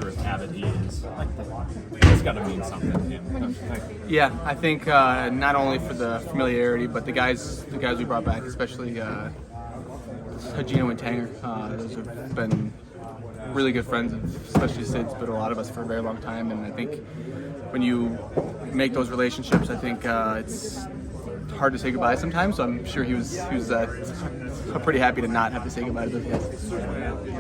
sure if avid he is. It's got to mean something to him. Yeah, I think not only for the familiarity, but the guys we brought back, especially Gino and Tanger. Those have been really good friends, especially Sid's been a lot of us for a very long time. And I think when you make those relationships, I think it's hard to say goodbye sometimes. So I'm sure he was pretty happy to not have to say goodbye to those guys.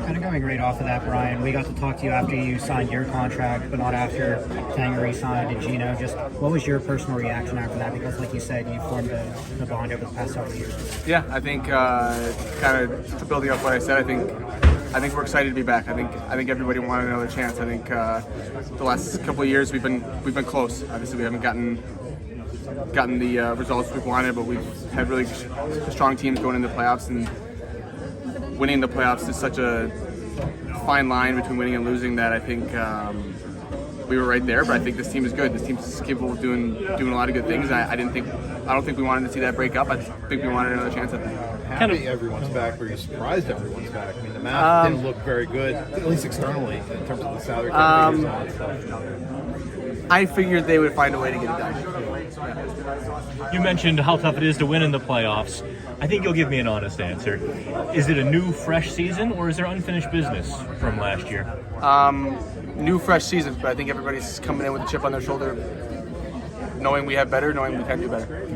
Kind of going right off of that, Bryan, we got to talk to you after you signed your contract, but not after Tanger re-signed and Gino. Just what was your personal reaction after that? Because like you said, you formed the bond over the past several years. Yeah, I think kind of building up what I said, I think we're excited to be back. I think everybody wanted another chance. I think the last couple of years we've been close. Obviously, we haven't gotten the results we've wanted, but we've had really strong teams going into the playoffs, and winning the playoffs is such a fine line between winning and losing that I think we were right there. But I think this team is good. This team's capable of doing a lot of good things. I don't think we wanted to see that break up. I think we wanted another chance at that. Happy everyone's back, but you're surprised everyone's back. I mean, the math didn't look very good, at least externally, in terms of the salary cap figures and all that stuff. I figured they would find a way to get it done. You mentioned how tough it is to win in the playoffs. I think you'll give me an honest answer. Is it a new, fresh season, or is there unfinished business from last year? New, fresh season, but I think everybody's coming in with a chip on their shoulder, knowing we have better, knowing we can do better.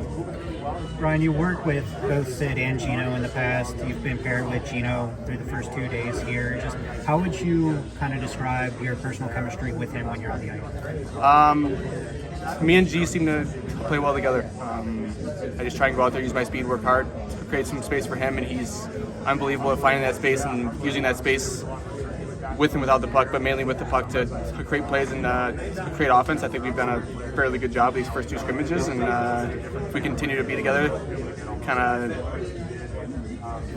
Bryan, you worked with both Sid and Gino in the past. You've been paired with Gino through the first 2 days here. Just how would you kind of describe your personal chemistry with him when you're on the ice? Me and G seem to play well together. I just try and go out there, use my speed, work hard, create some space for him, and he's unbelievable at finding that space and using that space with and without the puck, but mainly with the puck to create plays and create offense. I think we've done a fairly good job these first two scrimmages, and if we continue to be together kind of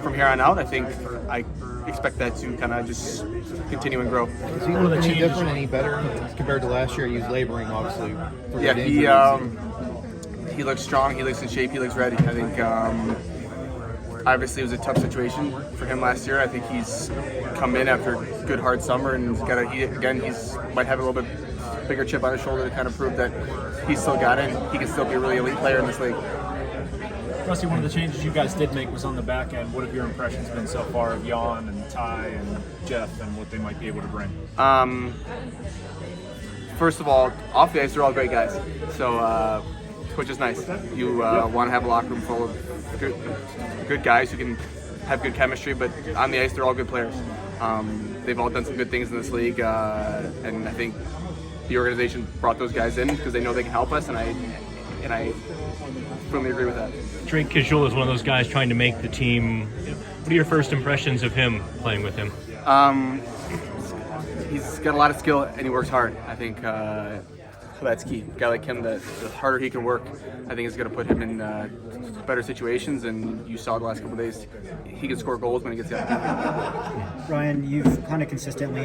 from here on out, I expect that to kind of just continue and grow. Is he any different, any better compared to last year? He's laboring, obviously. Yeah, he looks strong, he looks in shape, he looks ready. I think obviously it was a tough situation for him last year. I think he's come in after a good hard summer, and he's might have a little bit bigger chip on his shoulder to kind of prove that he's still got it and he can still be a really elite player in this league. Rusty, one of the changes you guys did make was on the back end. What have your impressions been so far of Jan and Ty and Jeff and what they might be able to bring? First of all, off the ice, they're all great guys. So, which is nice. You want to have a locker room full of good guys who can have good chemistry, but on the ice, they're all good players. They've all done some good things in this league, and I think the organization brought those guys in because they know they can help us, and I firmly agree with that. Drake Kishul is one of those guys trying to make the team. What are your first impressions of him playing with him? He's got a lot of skill and he works hard. I think that's key. A guy like him, the harder he can work, I think is going to put him in better situations. And you saw the last couple of days, he can score goals when he gets the opportunity. Bryan, you've kind of consistently